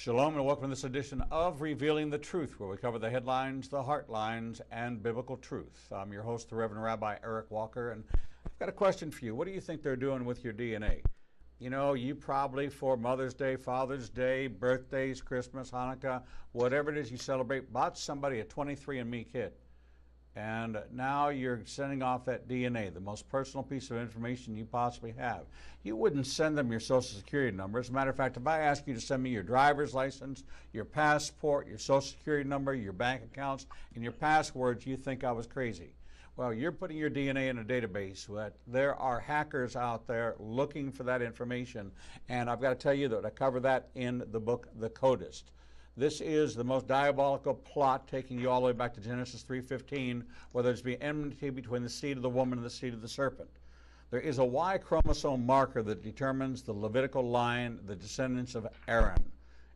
Shalom and welcome to this edition of Revealing the Truth, where we cover the headlines, the heartlines, and biblical truth. I'm your host, the Reverend Rabbi Eric Walker, and I've got a question for you. What do you think they're doing with your DNA? You know, you probably for Mother's Day, Father's Day, birthdays, Christmas, Hanukkah, whatever it is you celebrate, bought somebody a 23andMe kit. And now you're sending off that DNA, the most personal piece of information you possibly have. You wouldn't send them your Social Security number. As a matter of fact, if I ask you to send me your driver's license, your passport, your Social Security number, your bank accounts, and your passwords, you think I was crazy. Well, you're putting your DNA in a database that there are hackers out there looking for that information. And I've got to tell you that I cover that in the book, The Codist. This is the most diabolical plot, taking you all the way back to Genesis 3:15, where there's be enmity between the seed of the woman and the seed of the serpent. There is a Y chromosome marker that determines the Levitical line, the descendants of Aaron.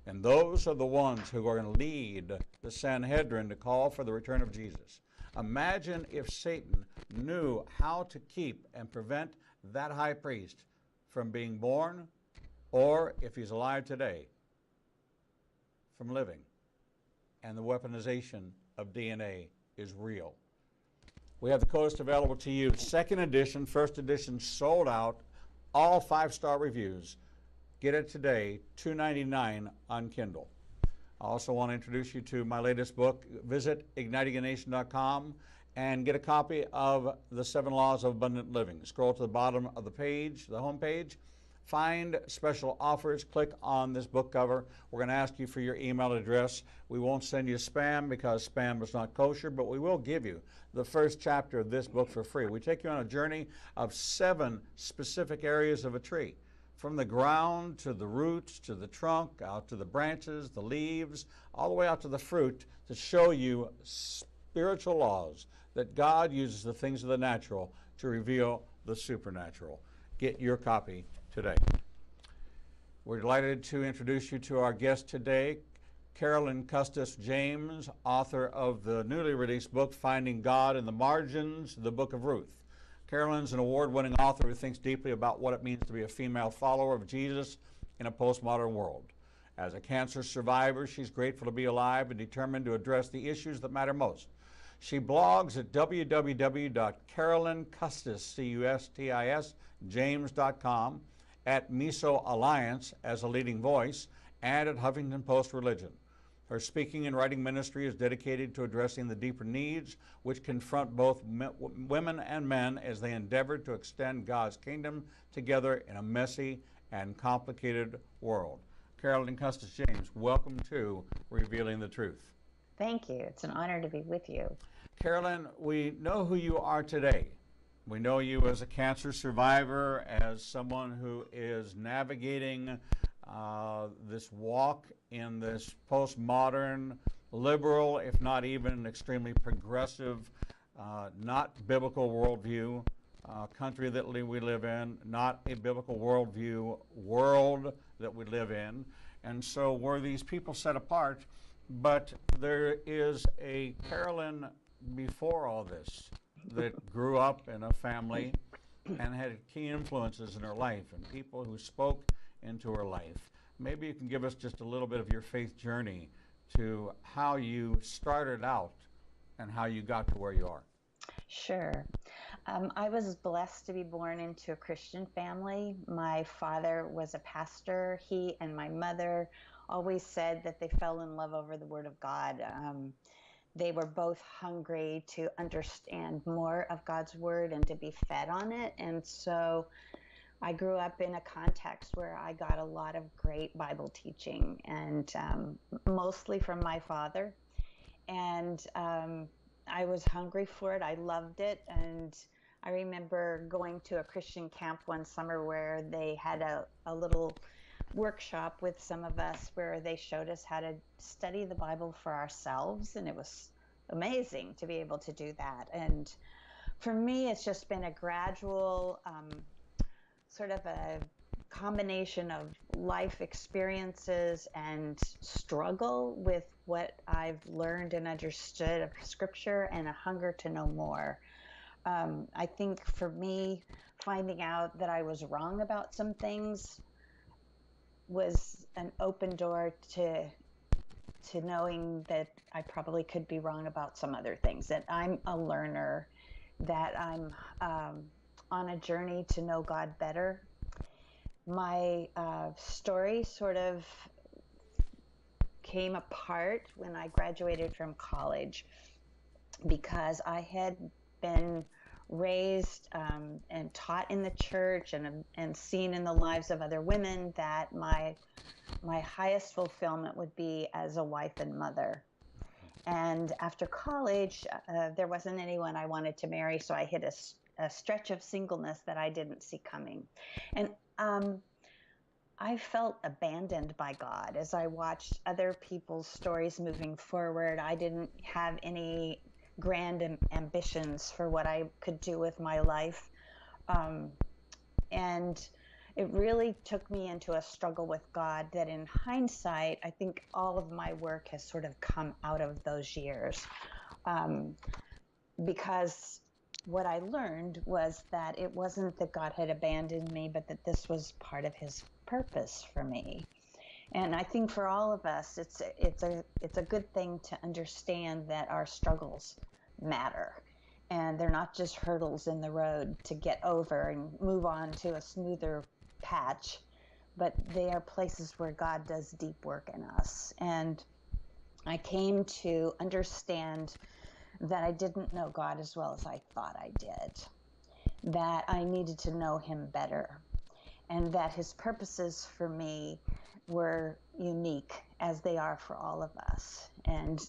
And those are the ones who are going to lead the Sanhedrin to call for the return of Jesus. Imagine if Satan knew how to keep and prevent that high priest from being born, or if he's alive today, from living. And the weaponization of DNA is real. We have the Codist available to you. Second edition, first edition sold out, all 5-star reviews. Get it today, $2.99 on Kindle. I also want to introduce you to my latest book. Visit ignitinganation.com and get a copy of The 7 Laws of Abundant Living. Scroll to the bottom of the page, the home page. Find special offers. Click on this book cover. We're going to ask you for your email address. We won't send you spam because spam is not kosher, but we will give you the first chapter of this book for free. We take you on a journey of 7 specific areas of a tree, from the ground to the roots to the trunk, out to the branches, the leaves, all the way out to the fruit, to show you spiritual laws that God uses the things of the natural to reveal the supernatural. Get your copy today. We're delighted to introduce you to our guest today, Carolyn Custis James, author of the newly released book, Finding God in the Margins, the Book of Ruth. Carolyn's an award-winning author who thinks deeply about what it means to be a female follower of Jesus in a postmodern world. As a cancer survivor, she's grateful to be alive and determined to address the issues that matter most. She blogs at www.carolyncustis.com, at Miso Alliance as a leading voice, and at Huffington Post Religion. Her speaking and writing ministry is dedicated to addressing the deeper needs which confront both women and men as they endeavor to extend God's kingdom together in a messy and complicated world. Carolyn Custis James, welcome to Revealing the Truth. Thank you. It's an honor to be with you. Carolyn, we know who you are today. We know you as a cancer survivor, as someone who is navigating this walk in this postmodern, liberal, if not even extremely progressive, not biblical worldview country that we live in, not a biblical worldview world that we live in. And so were these people set apart, but there is a Carolyn before all this that grew up in a family and had key influences in her life and people who spoke into her life. Maybe you can give us just a little bit of your faith journey to how you started out and how you got to where you are. Sure. I was blessed to be born into a Christian family. My father was a pastor. He and my mother always said that they fell in love over the Word of God. They were both hungry to understand more of God's Word and to be fed on it. And so I grew up in a context where I got a lot of great Bible teaching, and mostly from my father. And I was hungry for it. I loved it. And I remember going to a Christian camp one summer where they had a little workshop with some of us where they showed us how to study the Bible for ourselves, and it was amazing to be able to do that. And for me, it's just been a gradual sort of a combination of life experiences and struggle with what I've learned and understood of Scripture, and a hunger to know more. I think for me, finding out that I was wrong about some things was an open door to knowing that I probably could be wrong about some other things, that I'm a learner, that I'm on a journey to know God better. My story sort of came apart when I graduated from college, because I had been raised and taught in the church and seen in the lives of other women that my highest fulfillment would be as a wife and mother. And after college, there wasn't anyone I wanted to marry, so I hit a stretch of singleness that I didn't see coming. And I felt abandoned by God as I watched other people's stories moving forward. I didn't have any grand ambitions for what I could do with my life. And it really took me into a struggle with God that, in hindsight, I think all of my work has sort of come out of those years. Because what I learned was that it wasn't that God had abandoned me, but that this was part of his purpose for me. And I think for all of us, it's a good thing to understand that our struggles matter, and they're not just hurdles in the road to get over and move on to a smoother patch, but they are places where God does deep work in us. And I came to understand that I didn't know God as well as I thought I did, that I needed to know him better, and that his purposes for me were unique, as they are for all of us. And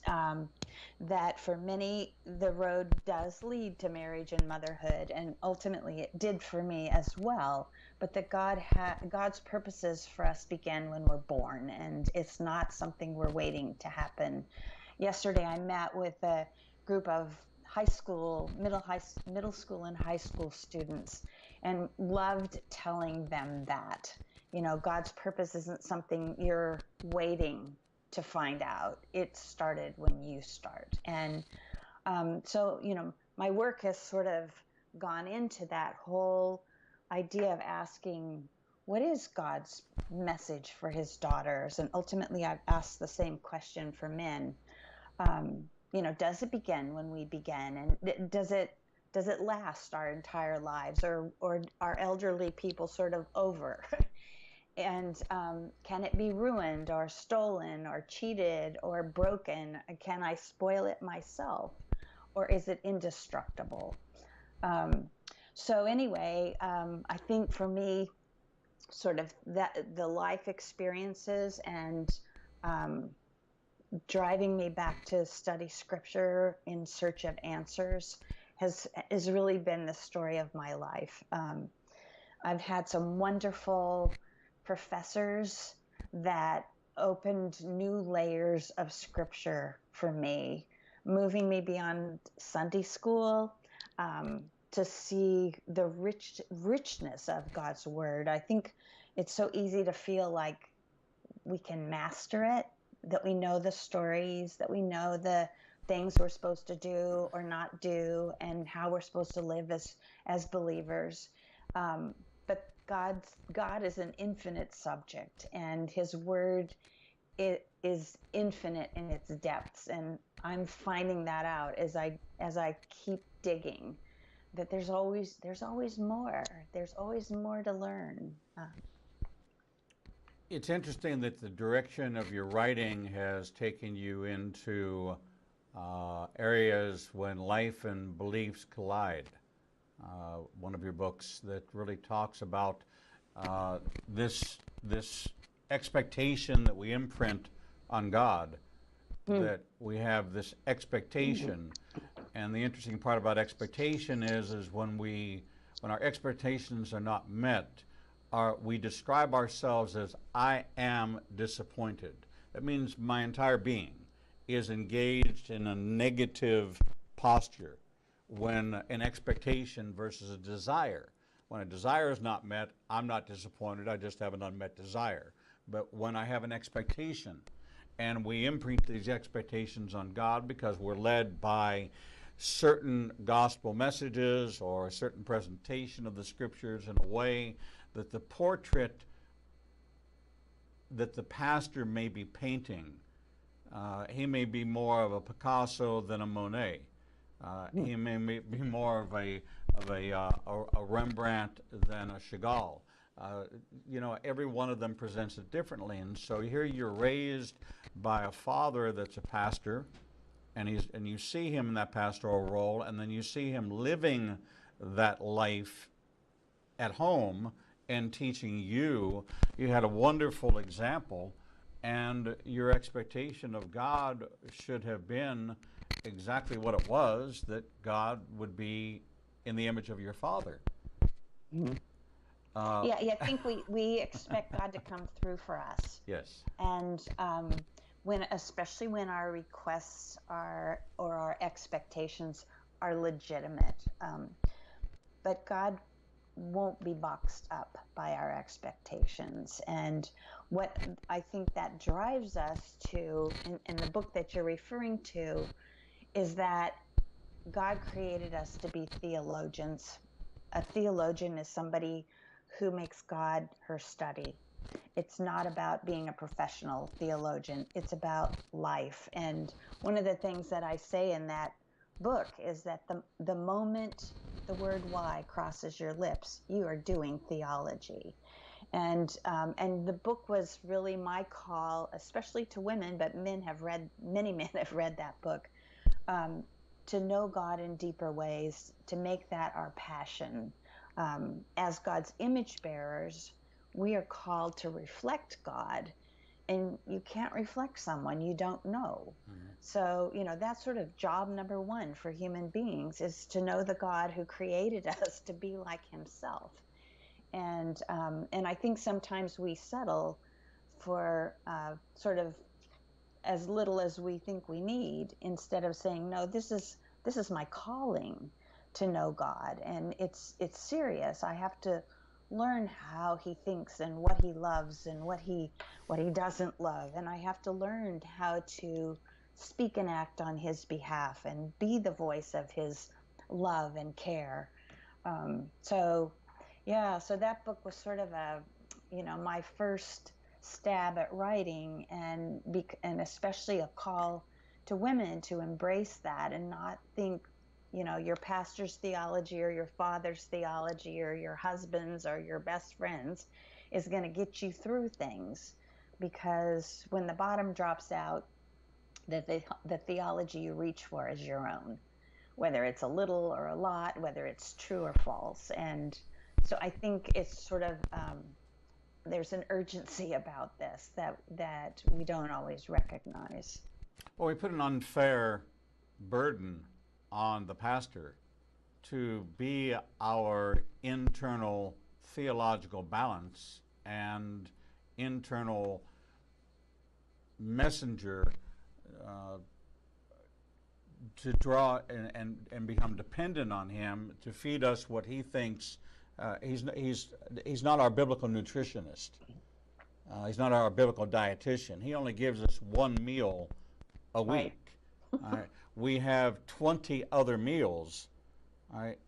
that for many, the road does lead to marriage and motherhood, and ultimately it did for me as well. But that God's purposes for us begin when we're born, and it's not something we're waiting to happen. Yesterday, I met with a group of middle school and high school students, and loved telling them that, God's purpose isn't something you're waiting to find out. It started when you start. And so, my work has sort of gone into that whole idea of asking, what is God's message for his daughters? And ultimately, I've asked the same question for men. Does it begin when we begin? And does it last our entire lives, or are elderly people sort of over? And can it be ruined or stolen or cheated or broken? Can I spoil it myself, or is it indestructible? So anyway, I think for me, sort of the life experiences and driving me back to study scripture in search of answers has really been the story of my life. I've had some wonderful professors that opened new layers of scripture for me, moving me beyond Sunday school to see the richness of God's word. I think it's so easy to feel like we can master it, that we know the stories, that we know the things we're supposed to do or not do, and how we're supposed to live as believers. But God is an infinite subject, and his word is infinite in its depths. And I'm finding that out as I keep digging, that there's always more. There's always more to learn. It's interesting that the direction of your writing has taken you into areas when life and beliefs collide. One of your books that really talks about this expectation that we imprint on God, that we have this expectation. And the interesting part about expectation is when our expectations are not met, we describe ourselves as, I am disappointed. That means my entire being is engaged in a negative posture when an expectation versus a desire. When a desire is not met, I'm not disappointed, I just have an unmet desire. But when I have an expectation, and we imprint these expectations on God because we're led by certain gospel messages or a certain presentation of the scriptures in a way that the portrait that the pastor may be painting. He may be more of a Picasso than a Monet. He may be more of a Rembrandt than a Chagall. Every one of them presents it differently, and so here you're raised by a father that's a pastor, and you see him in that pastoral role, and then you see him living that life at home and teaching you. You had a wonderful example, and your expectation of God should have been exactly what it was, that God would be in the image of your father. Mm-hmm. I think we expect God to come through for us. Yes. And especially when our requests or our expectations are legitimate. But God won't be boxed up by our expectations. And what I think that drives us to, in the book that you're referring to, is that God created us to be theologians. A theologian is somebody who makes God her study. It's not about being a professional theologian. It's about life. And one of the things that I say in that book is that the moment the word why crosses your lips, you are doing theology. And the book was really my call, especially to women, but many men have read that book, to know God in deeper ways, to make that our passion. As God's image bearers, we are called to reflect God, and you can't reflect someone you don't know. Mm-hmm. So, that's sort of job number one for human beings, is to know the God who created us to be like himself. And I think sometimes we settle for sort of as little as we think we need, instead of saying, no, this is my calling to know God, and it's serious. I have to learn how he thinks and what he loves and what he doesn't love, and I have to learn how to speak and act on his behalf and be the voice of his love and care. So that book was sort of my first stab at writing, and especially a call to women to embrace that and not think your pastor's theology or your father's theology or your husband's or your best friend's is going to get you through things, because when the bottom drops out, the theology you reach for is your own, whether it's a little or a lot, whether it's true or false. And so I think it's sort of there's an urgency about this that we don't always recognize. Well, we put an unfair burden on the pastor to be our internal theological balance and internal messenger to draw and become dependent on him to feed us what he thinks. He's not our biblical nutritionist. He's not our biblical dietitian. He only gives us one meal a week. Right. We have 20 other meals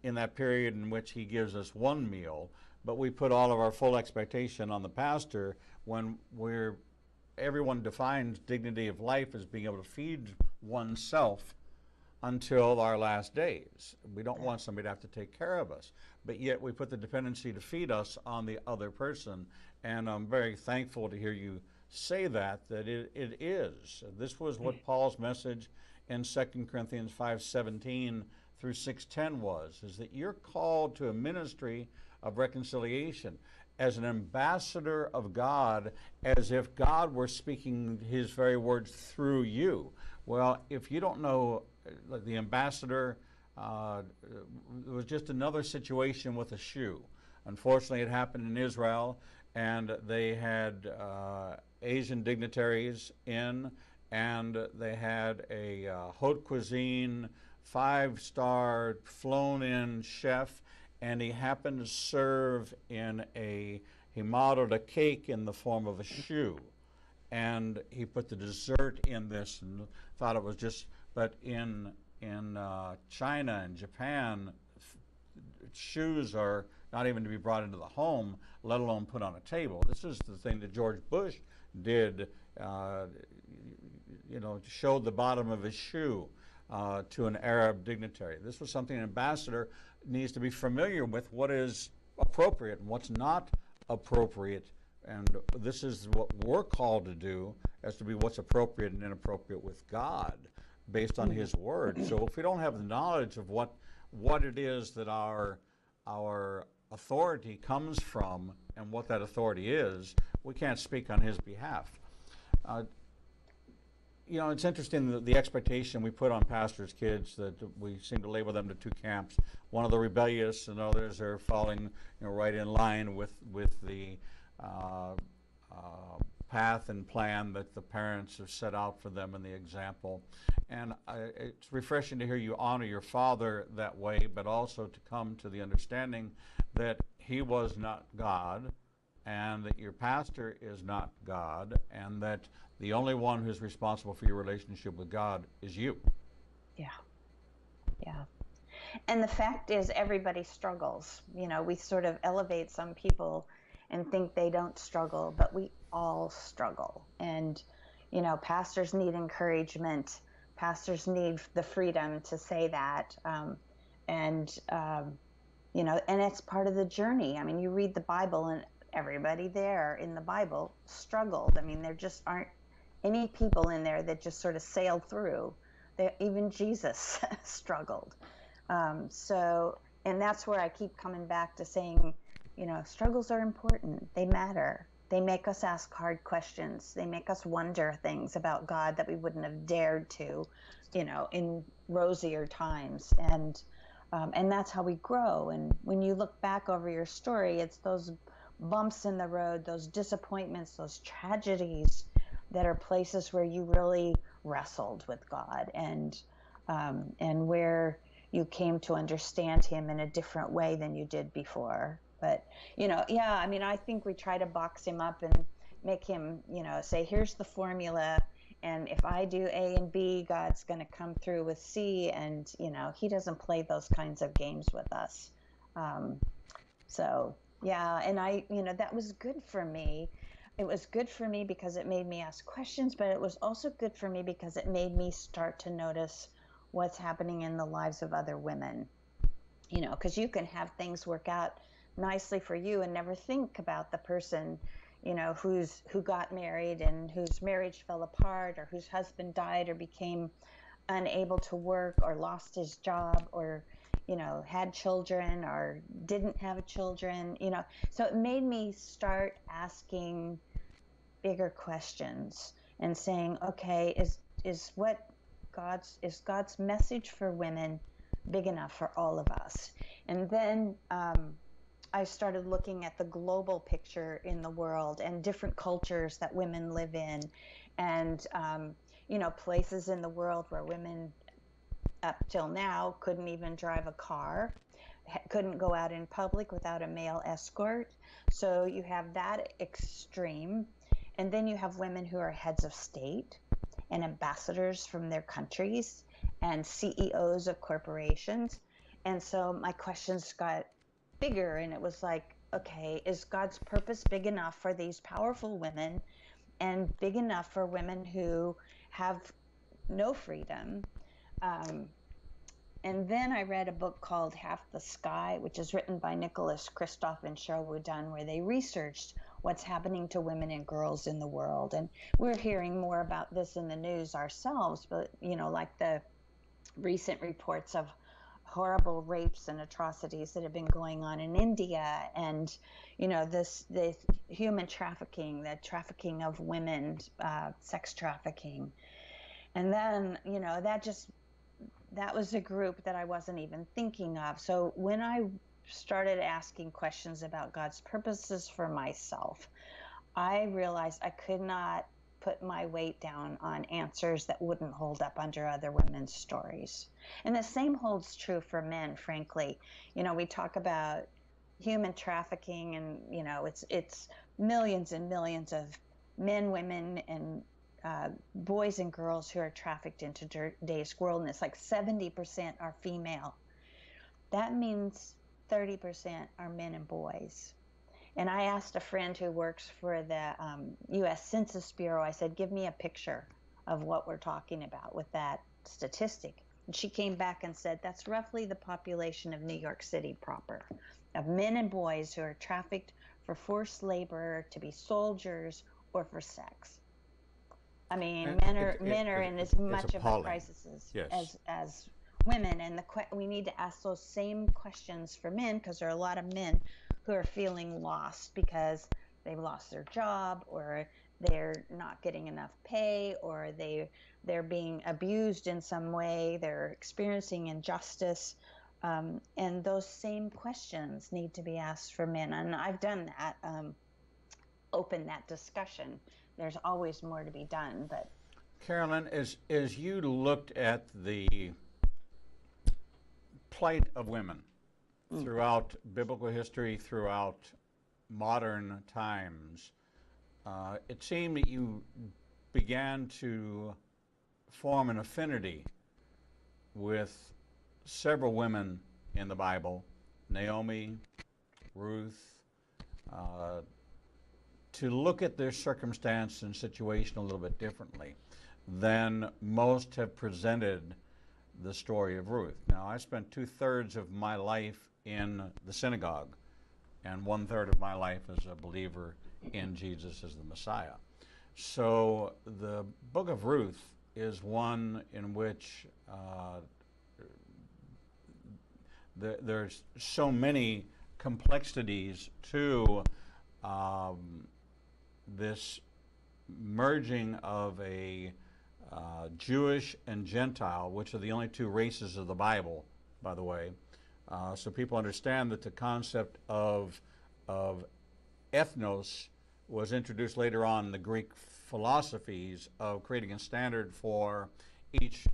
in that period in which he gives us one meal, but we put all of our full expectation on the pastor when everyone defines dignity of life as being able to feed oneself until our last days. We don't want somebody to have to take care of us, but yet we put the dependency to feed us on the other person. And I'm very thankful to hear you say that it is. This was what Paul's message in 2 Corinthians 5:17 through 6:10 was, is that you're called to a ministry of reconciliation as an ambassador of God, as if God were speaking his very words through you. Well, if you don't know the ambassador, it was just another situation with a shoe. Unfortunately, it happened in Israel, and they had Asian dignitaries in, and they had a haute cuisine, 5-star flown-in chef, and he happened to serve he modeled a cake in the form of a shoe. And he put the dessert in this and thought it was just, but in China and Japan, shoes are not even to be brought into the home, let alone put on a table. This is the thing that George Bush did, showed the bottom of his shoe to an Arab dignitary. This was something an ambassador needs to be familiar with, what is appropriate and what's not appropriate. And this is what we're called to do, as to be what's appropriate and inappropriate with God, based on His Word. So if we don't have the knowledge of what it is that our authority comes from and what that authority is, we can't speak on His behalf. It's interesting the expectation we put on pastors' kids, that we seem to label them to two camps. One of the rebellious, and others are falling right in line with the path and plan that the parents have set out for them in the example. And it's refreshing to hear you honor your father that way, but also to come to the understanding that he was not God, and that your pastor is not God, and that the only one who's responsible for your relationship with God is you. Yeah. And the fact is, everybody struggles. We sort of elevate some people and think they don't struggle, but we all struggle. And, pastors need encouragement. Pastors need the freedom to say that. And it's part of the journey. I mean, you read the Bible, and everybody there in the Bible struggled. I mean, there just aren't any people in there that just sort of sailed through. Even Jesus struggled. And that's where I keep coming back to saying, struggles are important. They matter. They make us ask hard questions. They make us wonder things about God that we wouldn't have dared to, in rosier times. And that's how we grow. And when you look back over your story, it's those bumps in the road, those disappointments, those tragedies that are places where you really wrestled with God, and where you came to understand Him in a different way than you did before. But, I think we try to box Him up and make Him, say, here's the formula, and if I do A and B, God's going to come through with C, and, He doesn't play those kinds of games with us. And that was good for me. It was good for me because it made me ask questions, but it was also good for me because it made me start to notice what's happening in the lives of other women. Because you can have things work out nicely for you and never think about the person, who got married and whose marriage fell apart, or whose husband died or became unable to work, or lost his job, or had children or didn't have children, So it made me start asking bigger questions and saying, okay, is God's message for women big enough for all of us? And then I started looking at the global picture in the world and different cultures that women live in, and places in the world where women up till now couldn't even drive a car, couldn't go out in public without a male escort. So you have that extreme. And then you have women who are heads of state and ambassadors from their countries and CEOs of corporations. And so my questions got bigger, and it was like, okay, is God's purpose big enough for these powerful women, and big enough for women who have no freedom? And then I read a book called Half the Sky, which is written by Nicholas Kristof and Sherwood Dunn, where they researched what's happening to women and girls in the world. And we're hearing more about this in the news ourselves, but, like the recent reports of horrible rapes and atrocities that have been going on in India, and, the human trafficking, the trafficking of women, sex trafficking. And then, that was a group that I wasn't even thinking of. So when I started asking questions about God's purposes for myself, I realized I could not put my weight down on answers that wouldn't hold up under other women's stories. And the same holds true for men, frankly. We talk about human trafficking, and, it's millions and millions of men, women, and boys and girls who are trafficked into today's world, and it's like 70% are female. That means 30% are men and boys. And I asked a friend who works for the U.S. Census Bureau, I said, give me a picture of what we're talking about with that statistic. And she came back and said, that's roughly the population of New York City proper, of men and boys who are trafficked for forced labor, to be soldiers, or for sex. I mean, men are in as much of a crisis as women, and we need to ask those same questions for men, because there are a lot of men who are feeling lost because they've lost their job, or they're not getting enough pay, or they're being abused in some way, they're experiencing injustice, and those same questions need to be asked for men. And I've done that, open that discussion. There's always more to be done. But Carolyn, as you looked at the plight of women throughout biblical history, throughout modern times, it seemed that you began to form an affinity with several women in the Bible, Naomi, Ruth, to look at their circumstance and situation a little bit differently than most have presented the story of Ruth. Now, I spent 2/3 of my life in the synagogue and 1/3 of my life as a believer in Jesus as the Messiah. So the Book of Ruth is one in which there's so many complexities to this merging of a Jewish and Gentile, which are the only two races of the Bible, by the way. So people understand that the concept of ethnos was introduced later on in the Greek philosophies of creating a standard for each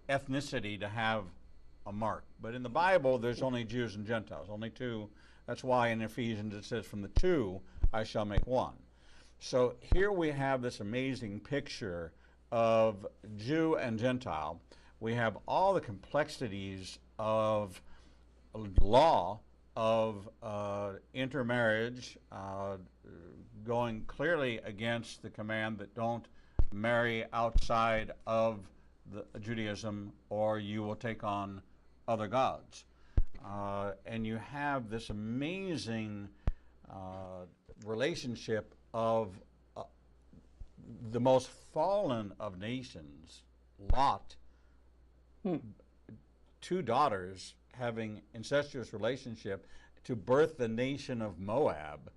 ethnicity to have a mark. But in the Bible, there's only Jews and Gentiles, only two. That's why in Ephesians it says, from the two I shall make one. So here we have this amazing picture of Jew and Gentile. We have all the complexities of law, of intermarriage, going clearly against the command that don't marry outside of Judaism or you will take on other gods. And you have this amazing relationship of the most fallen of nations, Lot, two daughters having incestuous relationship to birth the nation of Moab,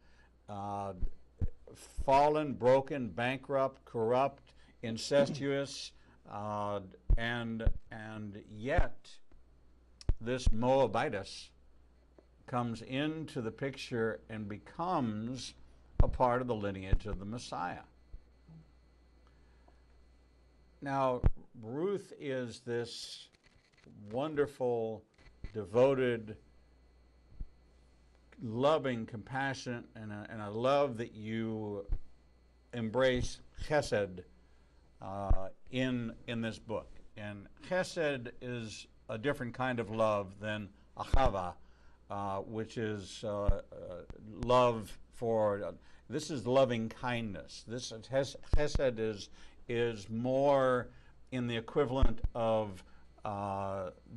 fallen, broken, bankrupt, corrupt, incestuous, and yet this Moabitess comes into the picture and becomes a part of the lineage of the Messiah. Now, Ruth is this wonderful, devoted, loving, compassionate, and I love that you embrace chesed in this book. And chesed is a different kind of love than ahava, which is love for. This is loving kindness. This chesed is more in the equivalent of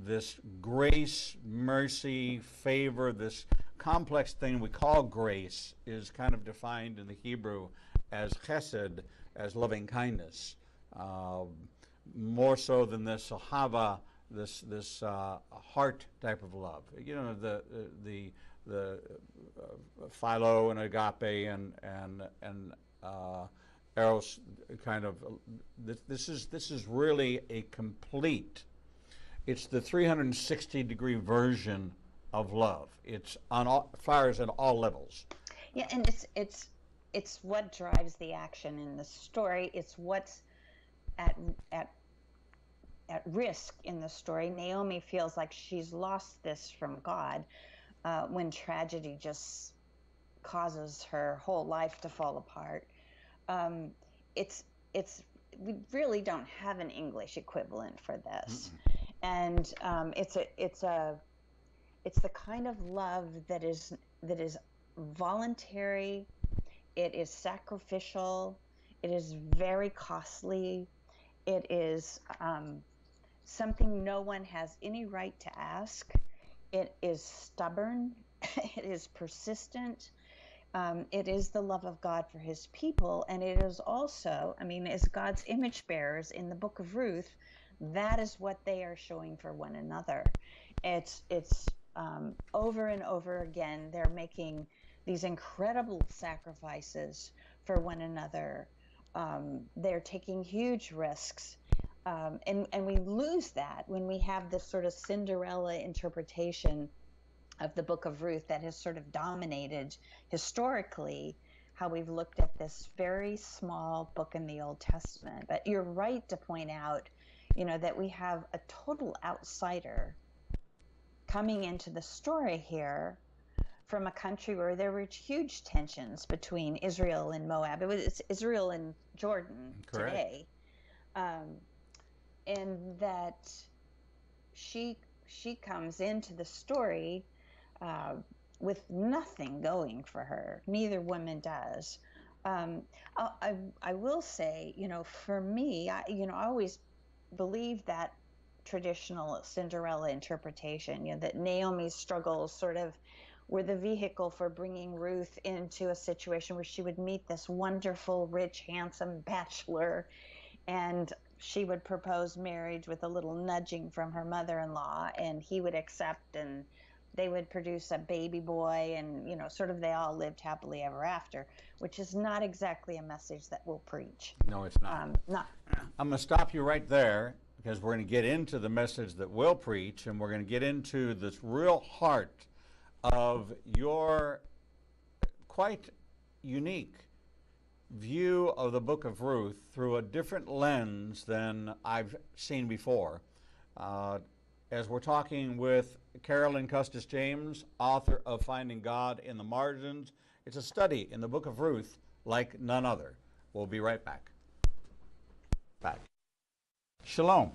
this grace, mercy, favor. This complex thing we call grace is kind of defined in the Hebrew as chesed, as loving kindness, more so than this ahava, this heart type of love. You know, the philo and agape and eros kind of. This is really a complete. It's the 360-degree version of love. It's fires at all levels. Yeah, and it's what drives the action in the story. It's what's at risk in the story. Naomi feels like she's lost this from God when tragedy just causes her whole life to fall apart. We really don't have an English equivalent for this, and it's the kind of love that is voluntary, it is sacrificial, it is very costly, it is something no one has any right to ask. It is stubborn, it is persistent, it is the love of God for his people, and it is also, I mean, as God's image bearers in the Book of Ruth, that is what they are showing for one another. It's over and over again, they're making these incredible sacrifices for one another. They're taking huge risks. And we lose that when we have this sort of Cinderella interpretation of the Book of Ruth that has sort of dominated historically how we've looked at this very small book in the Old Testament. But you're right to point out, that we have a total outsider coming into the story here from a country where there were huge tensions between Israel and Moab. It's Israel and Jordan. Correct. Today. And that she comes into the story with nothing going for her. Neither woman does. I will say, for me, I always believed that traditional Cinderella interpretation, that Naomi's struggles sort of were the vehicle for bringing Ruth into a situation where she would meet this wonderful, rich, handsome bachelor, and she would propose marriage with a little nudging from her mother-in-law, and he would accept, and they would produce a baby boy, and sort of they all lived happily ever after, which is not exactly a message that we'll preach. No, it's not. I'm going to stop you right there, because we're going to get into the message that we'll preach, and we're going to get into this real heart of your quite unique view of the Book of Ruth through a different lens than I've seen before. As we're talking with Carolyn Custis James, author of Finding God in the Margins. It's a study in the Book of Ruth like none other. We'll be right back. Shalom.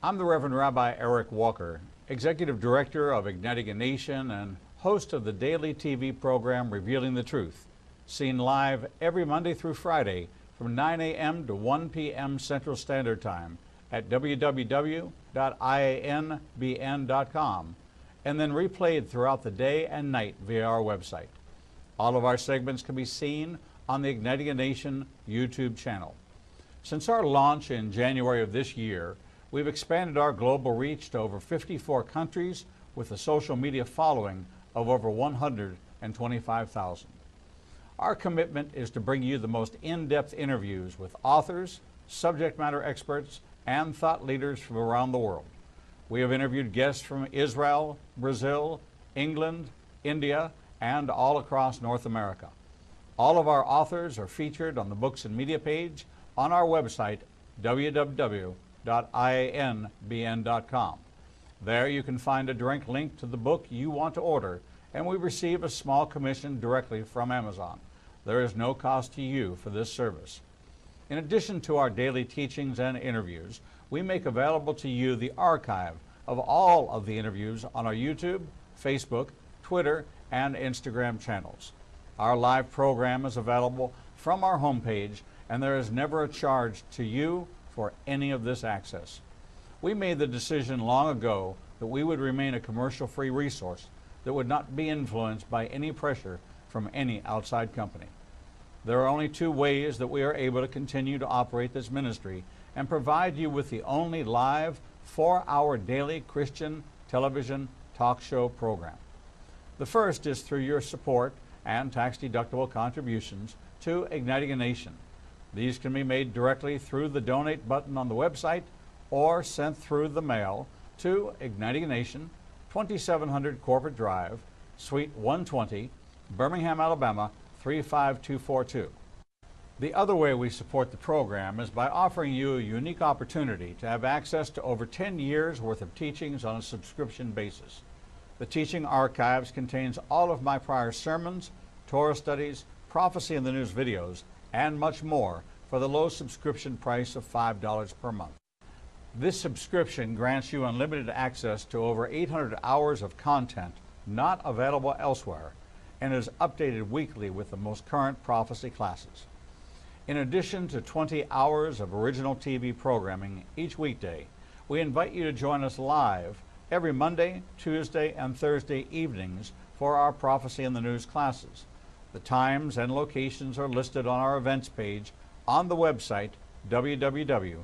I'm the Reverend Rabbi Eric Walker, Executive Director of Igniting a Nation and host of the daily TV program Revealing the Truth, seen live every Monday through Friday from 9 a.m. to 1 p.m. Central Standard Time at www.ianbn.com, and then replayed throughout the day and night via our website. All of our segments can be seen on the Igniting a Nation YouTube channel. Since our launch in January of this year, we've expanded our global reach to over 54 countries with a social media following of over 125,000. Our commitment is to bring you the most in-depth interviews with authors, subject matter experts, and thought leaders from around the world. We have interviewed guests from Israel, Brazil, England, India, and all across North America. All of our authors are featured on the Books and Media page on our website, www.ianbn.com. There you can find a direct link to the book you want to order, and we receive a small commission directly from Amazon. There is no cost to you for this service. In addition to our daily teachings and interviews, we make available to you the archive of all of the interviews on our YouTube, Facebook, Twitter, and Instagram channels. Our live program is available from our homepage, and there is never a charge to you for any of this access. We made the decision long ago that we would remain a commercial-free resource that would not be influenced by any pressure from any outside company. There are only two ways that we are able to continue to operate this ministry and provide you with the only live 4-hour daily Christian television talk show program. The first is through your support and tax-deductible contributions to Igniting a Nation. These can be made directly through the donate button on the website or sent through the mail to Igniting a Nation, 2700 Corporate Drive, Suite 120, Birmingham, Alabama, 35242. The other way we support the program is by offering you a unique opportunity to have access to over 10 years worth of teachings on a subscription basis. The teaching archives contains all of my prior sermons, Torah studies, prophecy in the news videos, and much more for the low subscription price of $5 per month. This subscription grants you unlimited access to over 800 hours of content not available elsewhere, and is updated weekly with the most current prophecy classes. In addition to 20 hours of original TV programming each weekday, we invite you to join us live every Monday, Tuesday, and Thursday evenings for our Prophecy in the News classes. The times and locations are listed on our events page on the website www.ianbn.com.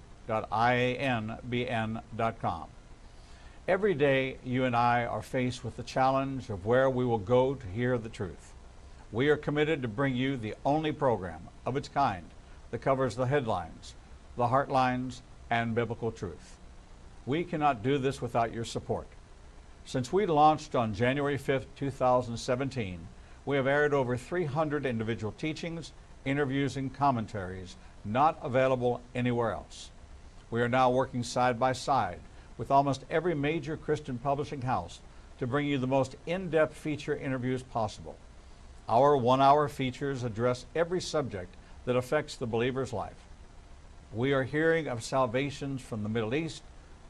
Every day, you and I are faced with the challenge of where we will go to hear the truth. We are committed to bring you the only program of its kind that covers the headlines, the heartlines, and biblical truth. We cannot do this without your support. Since we launched on January 5th, 2017, we have aired over 300 individual teachings, interviews, and commentaries not available anywhere else. We are now working side by side with almost every major Christian publishing house to bring you the most in-depth feature interviews possible. Our one-hour features address every subject that affects the believer's life. We are hearing of salvations from the Middle East,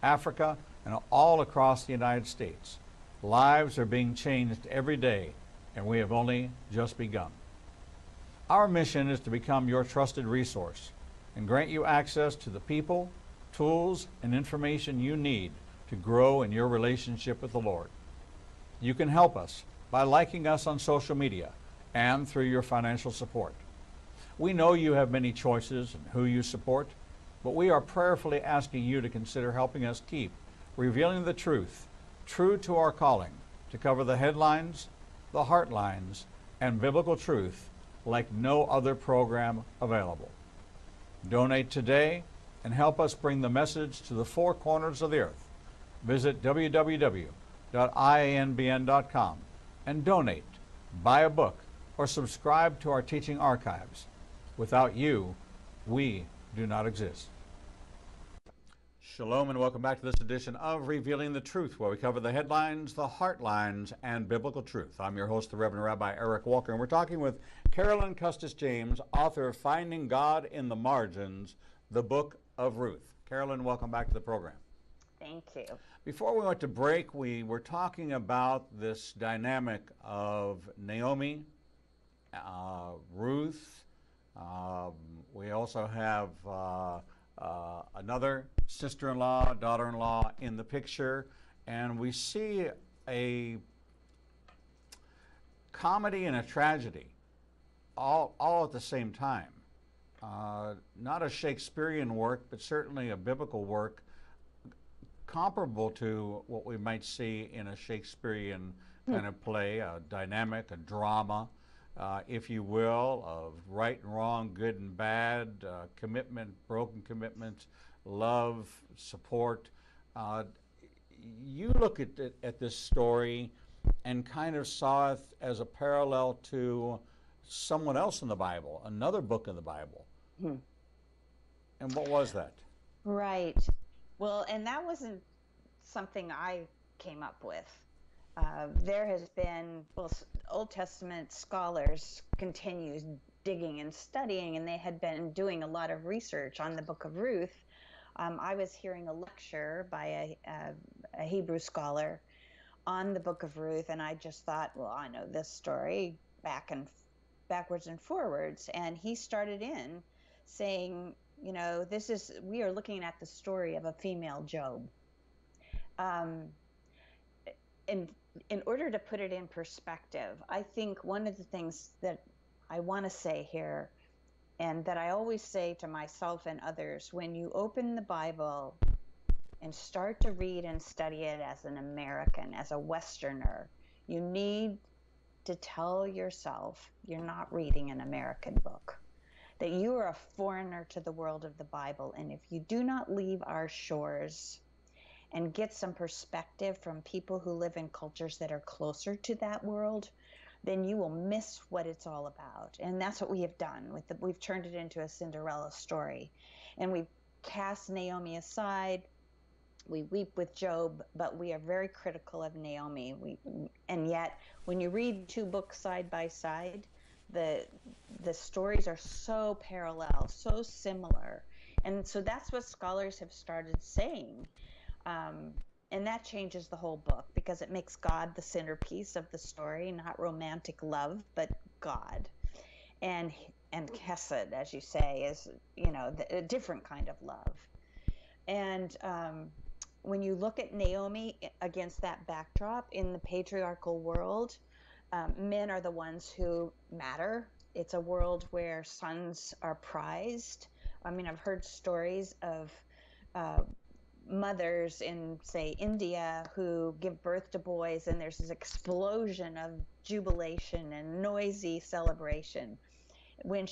Africa, and all across the United States. Lives are being changed every day, and we have only just begun. Our mission is to become your trusted resource and grant you access to the people, tools, and information you need to grow in your relationship with the Lord. You can help us by liking us on social media and through your financial support. We know you have many choices in who you support, but we are prayerfully asking you to consider helping us keep revealing the truth, true to our calling, to cover the headlines, the heartlines, and biblical truth like no other program available. Donate today and help us bring the message to the four corners of the earth. Visit www.ianbn.com and donate, buy a book, or subscribe to our teaching archives. Without you, we do not exist. Shalom and welcome back to this edition of Revealing the Truth, where we cover the headlines, the heartlines, and biblical truth. I'm your host, the Reverend Rabbi Eric Walker, and we're talking with Carolyn Custis James, author of Finding God in the Margins, the Book of Ruth. Carolyn, welcome back to the program. Thank you. Before we went to break, we were talking about this dynamic of Naomi, Ruth. We also have another sister-in-law, daughter-in-law in the picture, and we see a comedy and a tragedy all at the same time. Not a Shakespearean work, but certainly a biblical work comparable to what we might see in a Shakespearean kind of play, a dynamic, a drama, if you will, of right and wrong, good and bad, commitment, broken commitment, love, support. You look at this story and kind of saw it as a parallel to someone else in the Bible, another book in the Bible. And what was that? Right. Well, and that wasn't something I came up with. There has been, Old Testament scholars continue digging and studying, and they had been doing a lot of research on the Book of Ruth. I was hearing a lecture by a Hebrew scholar on the Book of Ruth, and I just thought, well, I know this story backwards and forwards. And he started in saying, you know, we are looking at the story of a female Job. In order to put it in perspective, I think one of the things that I want to say here, and that I always say to myself and others, when you open the Bible and start to read and study it as an American, as a Westerner, you need to tell yourself you're not reading an American book, that you are a foreigner to the world of the Bible. And if you do not leave our shores and get some perspective from people who live in cultures that are closer to that world, then you will miss what it's all about. And that's what we have done. We've turned it into a Cinderella story. And we've cast Naomi aside. We weep with Job, but we are very critical of Naomi. And yet, when you read two books side by side, the stories are so parallel, so similar. And so that's what scholars have started saying. And that changes the whole book because it makes God the centerpiece of the story, not romantic love, but God. And Hesed, as you say, is, a different kind of love. And when you look at Naomi against that backdrop in the patriarchal world, men are the ones who matter. It's a world where sons are prized. I mean, I've heard stories of mothers in, say, India who give birth to boys, and there's this explosion of jubilation and noisy celebration when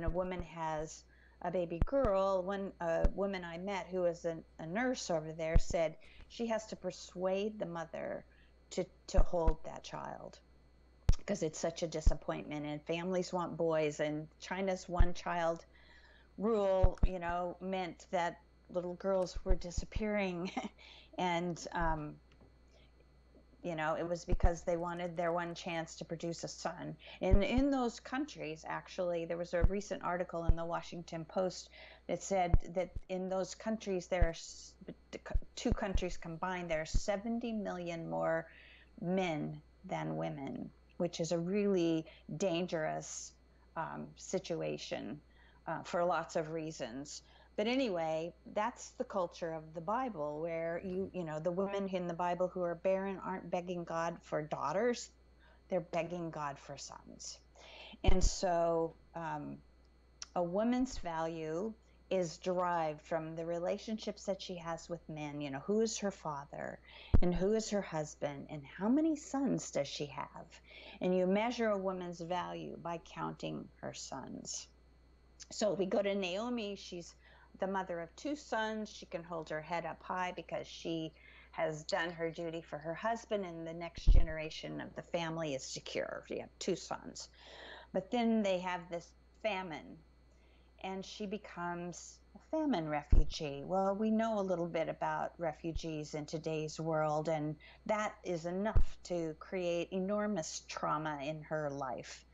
a woman has a baby girl. One woman I met who was a nurse over there said she has to persuade the mother to hold that child because it's such a disappointment, and families want boys, and China's one child rule, meant that little girls were disappearing. And it was because they wanted their one chance to produce a son. And in those countries, actually, there was a recent article in the Washington Post that said that in those countries, there are two countries combined, there are 70 million more men than women, which is a really dangerous situation for lots of reasons. But anyway, that's the culture of the Bible, where the women in the Bible who are barren aren't begging God for daughters, they're begging God for sons. And so a woman's value is derived from the relationships that she has with men. Who is her father and who is her husband and how many sons does she have? And you measure a woman's value by counting her sons. So we go to Naomi. She's the mother of two sons. She can hold her head up high because she has done her duty for her husband, and the next generation of the family is secure. She have two sons. But then they have this famine, and she becomes a famine refugee. Well, we know a little bit about refugees in today's world, and that is enough to create enormous trauma in her life.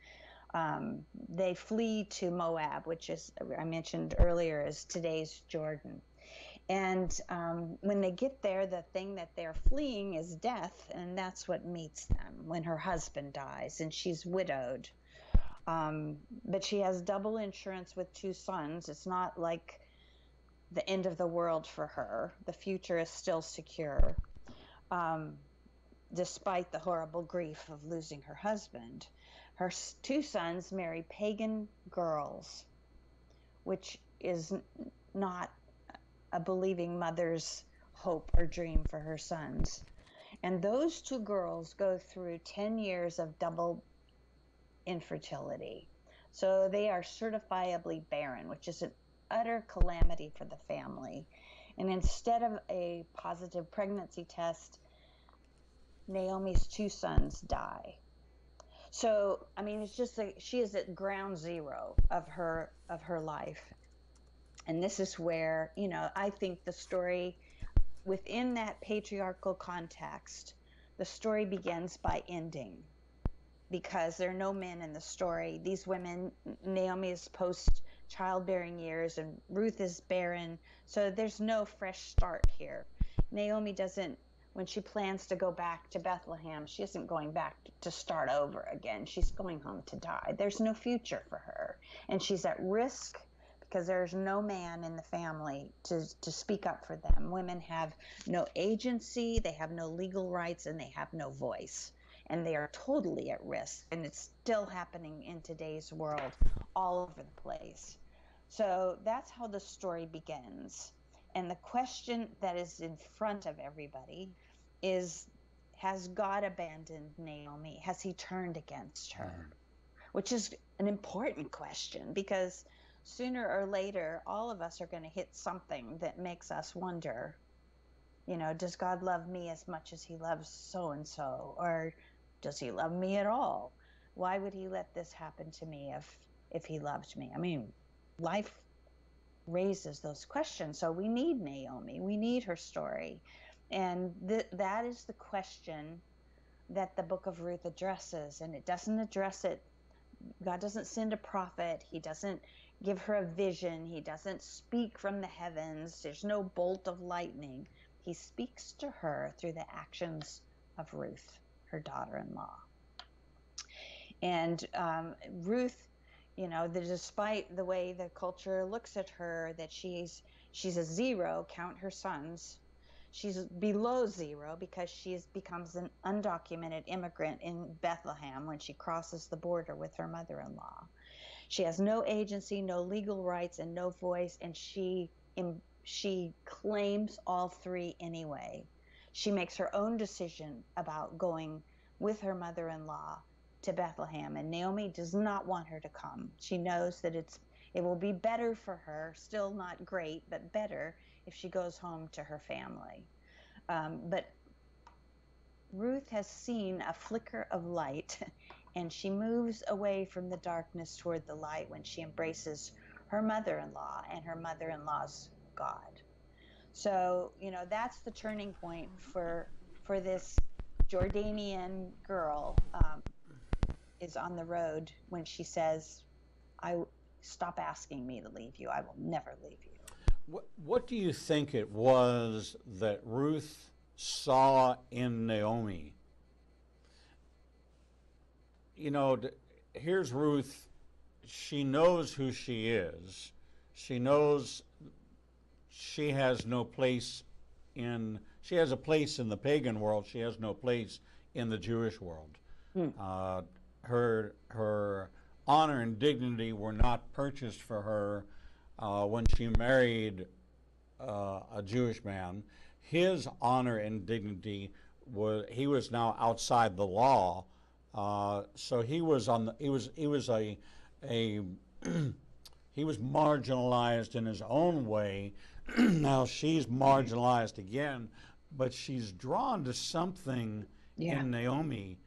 They flee to Moab, which is, I mentioned earlier, is today's Jordan. And when they get there, the thing that they're fleeing is death, and that's what meets them when her husband dies, and she's widowed. But she has double insurance with two sons. It's not like the end of the world for her. The future is still secure, despite the horrible grief of losing her husband. Her two sons marry pagan girls, which is not a believing mother's hope or dream for her sons. And those two girls go through 10 years of double infertility. So they are certifiably barren, which is an utter calamity for the family. And instead of a positive pregnancy test, Naomi's two sons die. So, I mean, it's just like she is at ground zero of her life. And this is where, I think the story within that patriarchal context, the story begins by ending, because there are no men in the story. These women, Naomi is post childbearing years and Ruth is barren. So there's no fresh start here. Naomi doesn't, when she plans to go back to Bethlehem, she isn't going back to start over again. She's going home to die. There's no future for her. And she's at risk because there's no man in the family to speak up for them. Women have no agency, they have no legal rights, and they have no voice. And they are totally at risk. And it's still happening in today's world all over the place. So that's how the story begins. And the question that is in front of everybody is, has God abandoned Naomi? Has he turned against her? Which is an important question, because sooner or later, all of us are going to hit something that makes us wonder, does God love me as much as he loves so-and-so? Or does he love me at all? Why would he let this happen to me if he loved me? I mean, life raises those questions. So we need Naomi. We need her story. And that is the question that the Book of Ruth addresses. And it doesn't address it. God doesn't send a prophet. He doesn't give her a vision. He doesn't speak from the heavens. There's no bolt of lightning. he speaks to her through the actions of Ruth, her daughter-in-law. And Ruth, despite the way the culture looks at her, that she's a zero, count her sons. She's below zero because she becomes an undocumented immigrant in Bethlehem when she crosses the border with her mother-in-law. She has no agency, no legal rights, and no voice, and she claims all three anyway. She makes her own decision about going with her mother-in-law to Bethlehem, and Naomi does not want her to come. She knows that it will be better for her, still not great, but better if she goes home to her family. But Ruth has seen a flicker of light, and she moves away from the darkness toward the light when she embraces her mother-in-law and her mother-in-law's God. So, that's the turning point for this Jordanian girl, is on the road when she says, stop asking me to leave you. I will never leave you. What do you think it was that Ruth saw in Naomi? Here's Ruth. She knows who she is. She knows she has no place she has a place in the pagan world. She has no place in the Jewish world. Her honor and dignity were not purchased for her when she married a Jewish man. His honor and dignity he was now outside the law, so he was marginalized in his own way. Now she's marginalized again, but she's drawn to something in Naomi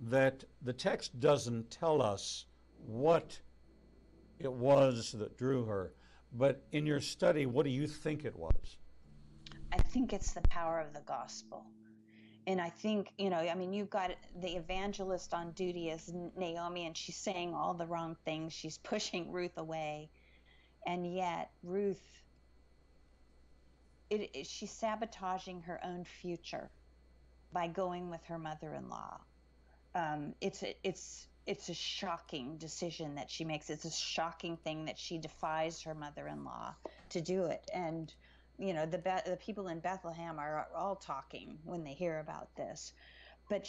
that the text doesn't tell us what it was that drew her. But in your study, what do you think it was? I think it's the power of the gospel. And I think, you've got the evangelist on duty as Naomi, and she's saying all the wrong things. She's pushing Ruth away. And yet Ruth, she's sabotaging her own future by going with her mother-in-law. It's a shocking decision that she makes. It's a shocking thing that she defies her mother-in-law to do it. And the people in Bethlehem are all talking when they hear about this. But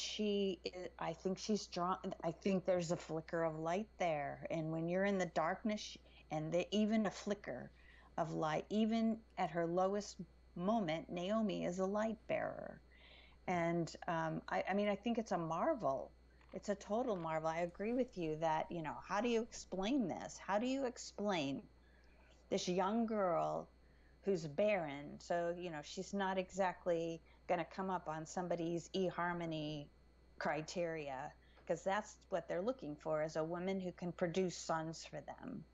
I think she's drawn. I think there's a flicker of light there. And when you're in the darkness, and even a flicker of light, even at her lowest moment, Naomi is a light bearer. And I think it's a marvel. It's a total marvel. I agree with you that, how do you explain this? How do you explain this young girl who's barren? So, she's not exactly going to come up on somebody's eHarmony criteria, because that's what they're looking for, is a woman who can produce sons for them.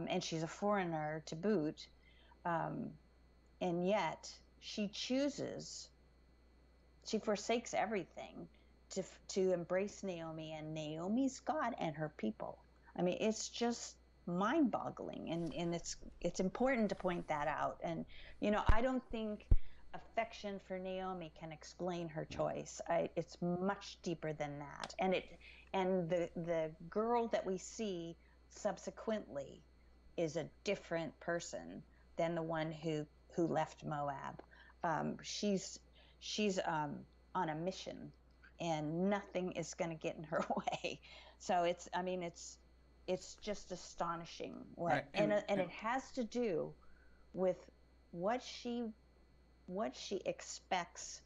And she's a foreigner to boot. And yet she forsakes everything to embrace Naomi and Naomi's God and her people. It's just mind-boggling, and it's important to point that out. And I don't think affection for Naomi can explain her choice. It's much deeper than that. And the girl that we see subsequently is a different person than the one who left Moab. She's on a mission, and nothing is going to get in her way. So it's just astonishing. And it has to do with what she expects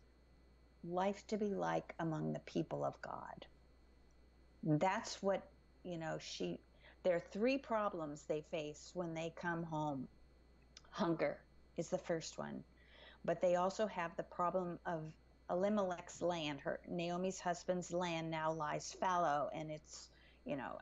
life to be like among the people of God. And that's what, there are three problems they face when they come home. Hunger is the first one, but they also have the problem of Elimelech's land. Naomi's husband's land now lies fallow, and it's,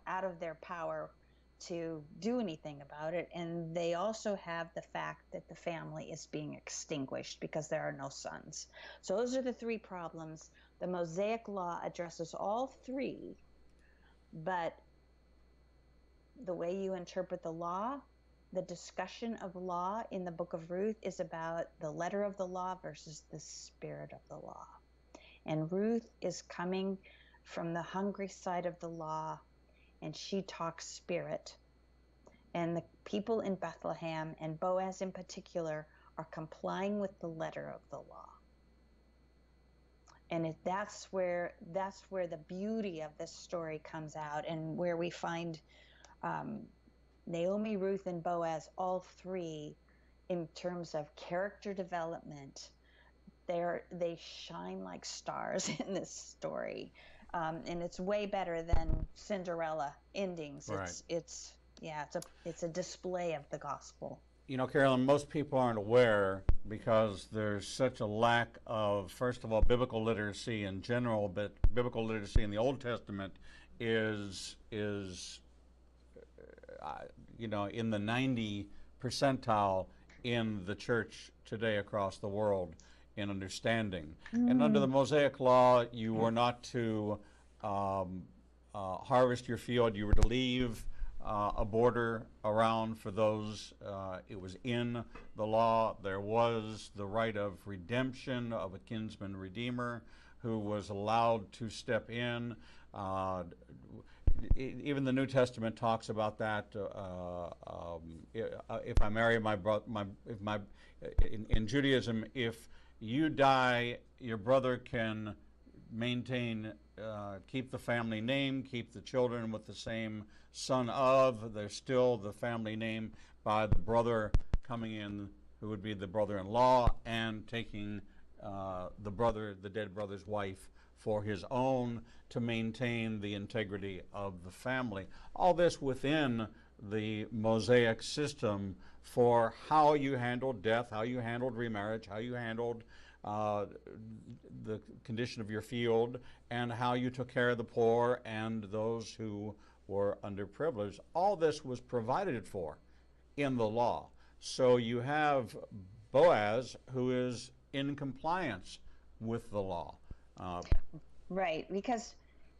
out of their power to do anything about it. And they also have the fact that the family is being extinguished because there are no sons. So those are the three problems. The Mosaic Law addresses all three, but the way you interpret the law the discussion of law in the Book of Ruth is about the letter of the law versus the spirit of the law. And Ruth is coming from the hungry side of the law, and she talks spirit. And the people in Bethlehem, and Boaz in particular, are complying with the letter of the law. And that's where the beauty of this story comes out, and where we find Naomi, Ruth, and Boaz, all three, in terms of character development, they shine like stars in this story, and it's way better than Cinderella endings. Right. It's a display of the gospel. You know, Carolyn, most people aren't aware because there's such a lack of, first of all, biblical literacy in general, but biblical literacy in the Old Testament is in the 90 percentile in the church today across the world in understanding. And under the Mosaic Law, you were not to harvest your field. You were to leave a border around for those. It was in the law. There was the right of redemption of a kinsman redeemer who was allowed to step in. Even the New Testament talks about that. If I marry in Judaism, if you die, your brother can maintain, keep the family name, keep the children with the same son of. There's still the family name by the brother coming in, who would be the brother-in-law, and taking the dead brother's wife for his own, to maintain the integrity of the family. All this within the Mosaic system for how you handled death, how you handled remarriage, how you handled the condition of your field, and how you took care of the poor and those who were underprivileged. All this was provided for in the law. So you have Boaz, who is in compliance with the law. Right, because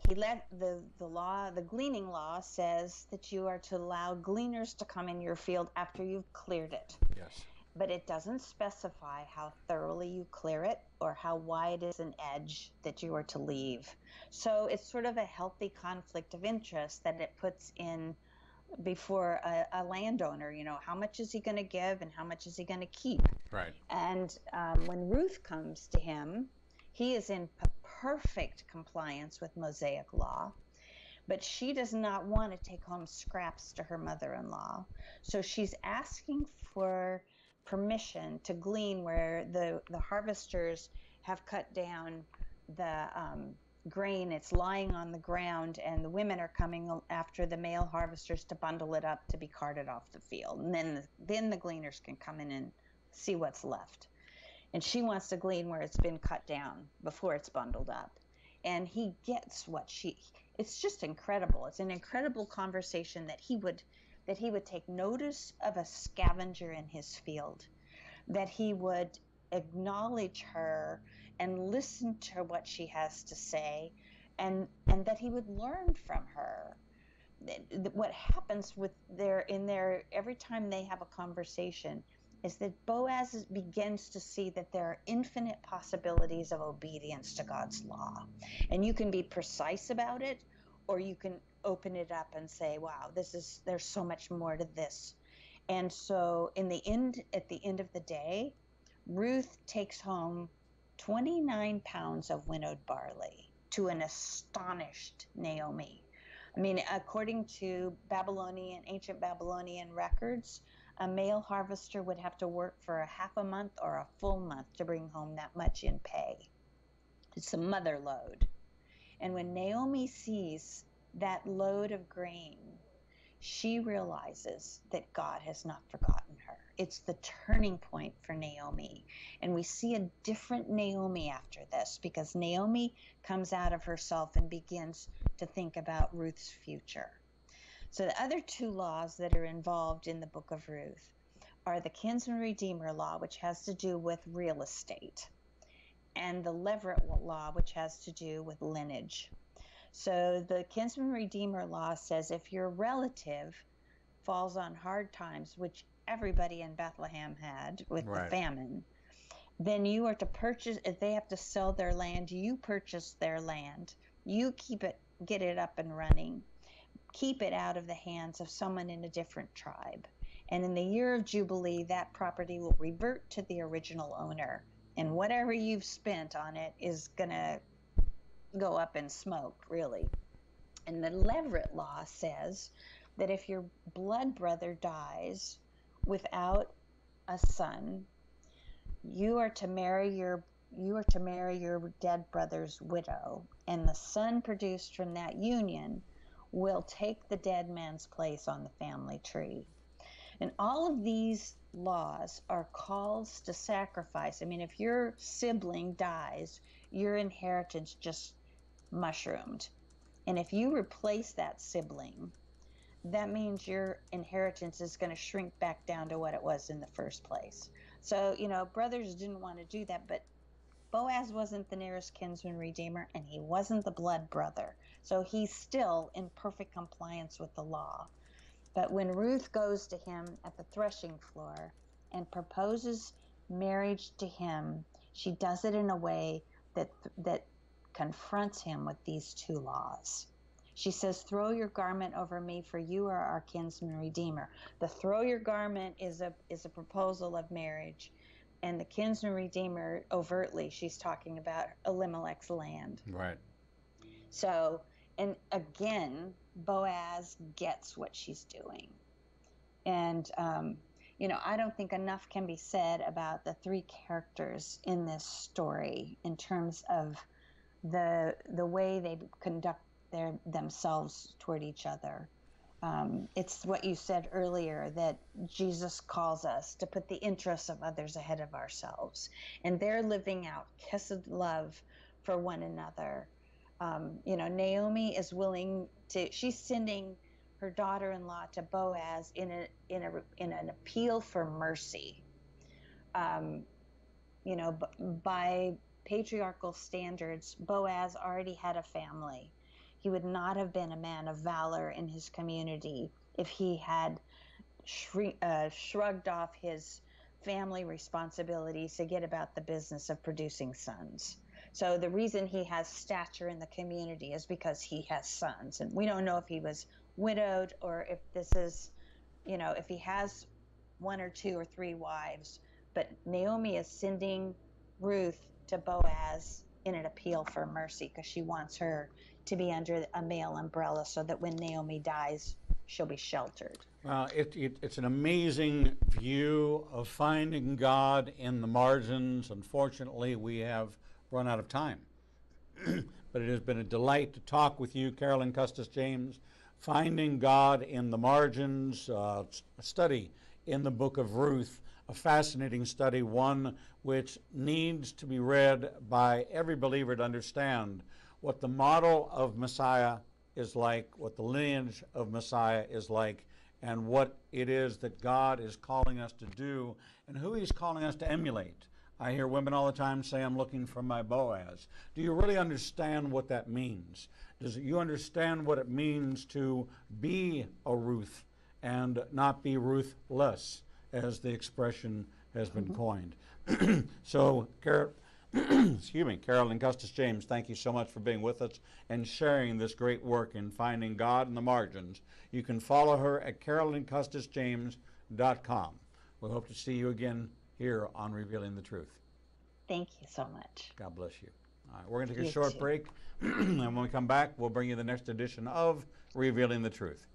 he let the law, the gleaning law says that you are to allow gleaners to come in your field after you've cleared it. Yes. But it doesn't specify how thoroughly you clear it or how wide is an edge that you are to leave. So it's sort of a healthy conflict of interest that it puts in before a landowner. You know, how much is he going to give and how much is he going to keep? Right. And when Ruth comes to him, he is in perfect compliance with Mosaic law, but she does not want to take home scraps to her mother-in-law. So she's asking for permission to glean where the harvesters have cut down the grain. It's lying on the ground, and the women are coming after the male harvesters to bundle it up to be carted off the field. And then the gleaners can come in and see what's left. And she wants to glean where it's been cut down before it's bundled up. And he gets it's just incredible. It's an incredible conversation that he would take notice of a scavenger in his field, that he would acknowledge her and listen to what she has to say, and that he would learn from her. What happens every time they have a conversation is that Boaz begins to see that there are infinite possibilities of obedience to God's law. And you can be precise about it, or you can open it up and say, wow, there's so much more to this. And so at the end of the day, Ruth takes home 29 pounds of winnowed barley to an astonished Naomi. I mean, according to ancient Babylonian records, a male harvester would have to work for a half a month or a full month to bring home that much in pay. It's a mother load. And when Naomi sees that load of grain, she realizes that God has not forgotten her. It's the turning point for Naomi. And we see a different Naomi after this, because Naomi comes out of herself and begins to think about Ruth's future. So the other two laws that are involved in the Book of Ruth are the kinsman redeemer law, which has to do with real estate, and the levirate law, which has to do with lineage. So the kinsman redeemer law says if your relative falls on hard times, which everybody in Bethlehem had with the Right. famine, then you are to purchase, if they have to sell their land, you purchase their land. You keep it, get it up and running. Keep it out of the hands of someone in a different tribe. And in the year of Jubilee, that property will revert to the original owner. And whatever you've spent on it is going to go up in smoke, really. And the Levirate law says that if your blood brother dies without a son, you are to marry your dead brother's widow, and the son produced from that union will take the dead man's place on the family tree. And all of these laws are calls to sacrifice. I mean, if your sibling dies, your inheritance just mushroomed. And if you replace that sibling, that means your inheritance is going to shrink back down to what it was in the first place. So, brothers didn't want to do that, but Boaz wasn't the nearest kinsman redeemer, and he wasn't the blood brother. So he's still in perfect compliance with the law. But when Ruth goes to him at the threshing floor and proposes marriage to him, she does it in a way that confronts him with these two laws. She says, throw your garment over me, for you are our kinsman redeemer. The throw your garment is a proposal of marriage. And the kinsman redeemer, overtly, she's talking about Elimelech's land. Right. So, and again, Boaz gets what she's doing. And, I don't think enough can be said about the three characters in this story in terms of the way they conduct themselves toward each other. It's what you said earlier, that Jesus calls us to put the interests of others ahead of ourselves. And they're living out chesed love for one another. Naomi is willing to, she's sending her daughter-in-law to Boaz in an appeal for mercy. By patriarchal standards, Boaz already had a family. He would not have been a man of valor in his community if he had shrugged off his family responsibilities to get about the business of producing sons. So the reason he has stature in the community is because he has sons. And we don't know if he was widowed or if this is, if he has one or two or three wives. But Naomi is sending Ruth to Boaz in an appeal for mercy because she wants her to be under a male umbrella so that when Naomi dies, she'll be sheltered. It's an amazing view of finding God in the margins. Unfortunately, we have run out of time. But it has been a delight to talk with you, Carolyn Custis James. Finding God in the Margins, a study in the Book of Ruth, a fascinating study, one which needs to be read by every believer to understand what the model of Messiah is like, what the lineage of Messiah is like, and what it is that God is calling us to do, and who He's calling us to emulate. I hear women all the time say, I'm looking for my Boaz. Do you really understand what that means? Do you understand what it means to be a Ruth and not be Ruthless, as the expression has been coined? So, Carolyn Custis James, thank you so much for being with us and sharing this great work in finding God in the margins. You can follow her at carolyncustisjames.com. We hope to see you again here on Revealing the Truth. Thank you so much. God bless you. All right, we're going to take a short break, and when we come back, we'll bring you the next edition of Revealing the Truth.